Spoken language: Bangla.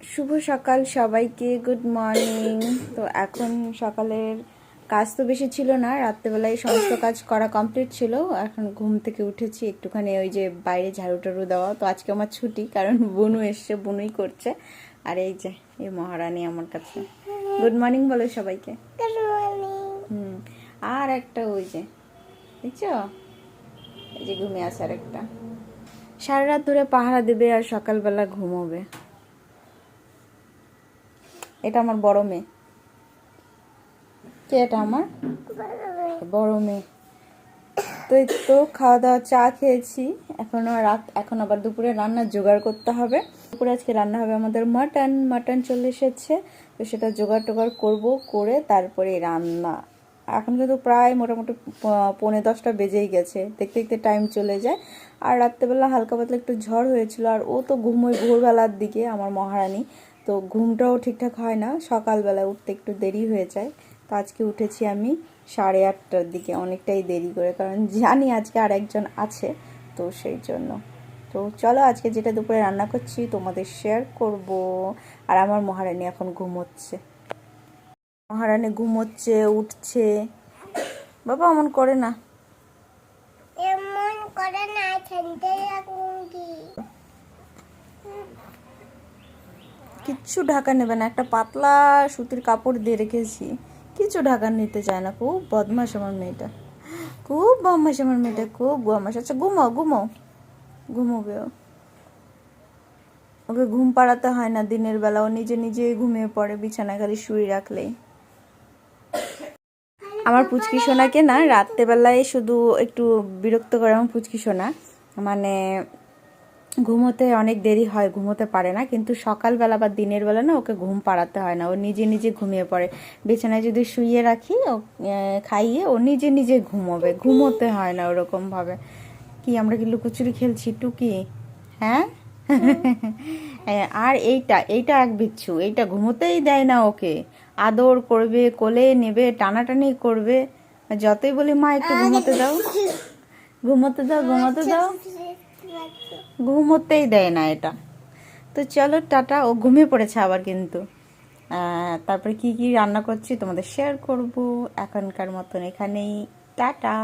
শুভ সকাল সবাইকে, গুড মর্নিং। তো এখন সকালের কাজ তো বেশি ছিল না, রাত্রেবেলায় সমস্ত কাজ করা কমপ্লিট ছিল। এখন ঘুম থেকে উঠেছি, একটুখানি ওই যে বাইরে ঝাড়ু টাড়ু দেওয়া। তো আজকে আমার ছুটি, কারণ বুনু এসছে, বুনুই করছে। আর এই যে এই মহারানী আমার কাছে। গুড মর্নিং বলো সবাইকে। আর একটা ওই যে দেখছো, এই যে ঘুমিয়ে আছে আর একটা। সারা রাত ধরে পাহারা দেবে আর সকালবেলা ঘুমোবে। এটা আমার বড় মেয়ে। কে এটা? আমার বড় মেয়ে। তো এই তো খাওয়া দাওয়া, চা খেয়েছি। এখন আবার দুপুরে রান্নার জোগাড় করতে হবে। দুপুরে আজকে রান্না হবে আমাদের মাটন চলে এসেছে। তো সেটা জোগাড় টোগাড় করবো, করে তারপরে রান্না। এখন কিন্তু প্রায় মোটামুটি 9:45 বেজেই গেছে, দেখতে দেখতে টাইম চলে যায়। আর রাত্রেবেলা হালকা পাতলা একটু ঝড় হয়েছিল, আর ও তো ঘুমোয় ভোরবেলার দিকে, আমার মহারানী। তো ঘুমটাও ঠিকঠাক হয় না, সকালবেলা উঠতে একটু দেরি হয়ে যায়। তো আজকে উঠেছি আমি 8:30টার দিকে, অনেকটাই দেরি করে, কারণ জানি আজকে আর একজন আছে, তো সেই জন্য। তো চলো আজকে যেটা দুপুরে রান্না করছি তোমাদের শেয়ার করব। আর আমার মহারানী এখন ঘুমোচ্ছে। মহারানী ঘুমোচ্ছে, উঠছে। বাবা এমন করে না, এমন করে না, খেলতে কিচ্ছু ঢাকা নেবে না, একটা পাতলা সুতির কাপড় দিয়ে রেখেছি, কিছু ঢাকা নিতে চায় না। খুব বদমাস আমার মেয়েটা, খুব বদমাস আমার মেয়েটা, খুব বদমাস। আচ্ছা ঘুমাও ঘুমাও, ঘুমোবে ও। ওকে ঘুম পাড়াতে হয় না দিনের বেলা, ও নিজে নিজে ঘুমিয়ে পড়ে বিছানায়, খালি শুয়ে রাখলেই। আমার পুচকি সোনাকে না রাত্রেবেলায় শুধু একটু বিরক্ত করে আমার পুচকি সোনা, মানে ঘুমোতে অনেক দেরি হয়, ঘুমোতে পারে না। কিন্তু সকালবেলা বা দিনের বেলা না ওকে ঘুম পাড়াতে হয় না, ও নিজে নিজে ঘুমিয়ে পড়ে। বিছানায় যদি শুইয়ে রাখি, ও খাইয়ে ও নিজে নিজে ঘুমোবে, ঘুমোতে হয় না ওরকম ভাবে। কি আমরা কি লুকোচুরি খেলছি টুকি? হ্যাঁ। আর এইটা এইটা এক বিচ্ছু, এইটা ঘুমোতেই দেয় না ওকে। আদর করবে, কোলে নেবে, টানাটানি করবে। যতই বলি মা একটু ঘুমোতে দাও, ঘুমোতে দাও, ঘুমোতে দাও, ঘুমোতেই দেয় না এটা। তো চলো টাটা, ও ঘুমিয়ে পড়েছে আবার কিন্তু। তারপরে কি কি রান্না করছি তোমাদের শেয়ার করব। এখনকার মতন এখানেই টাটা।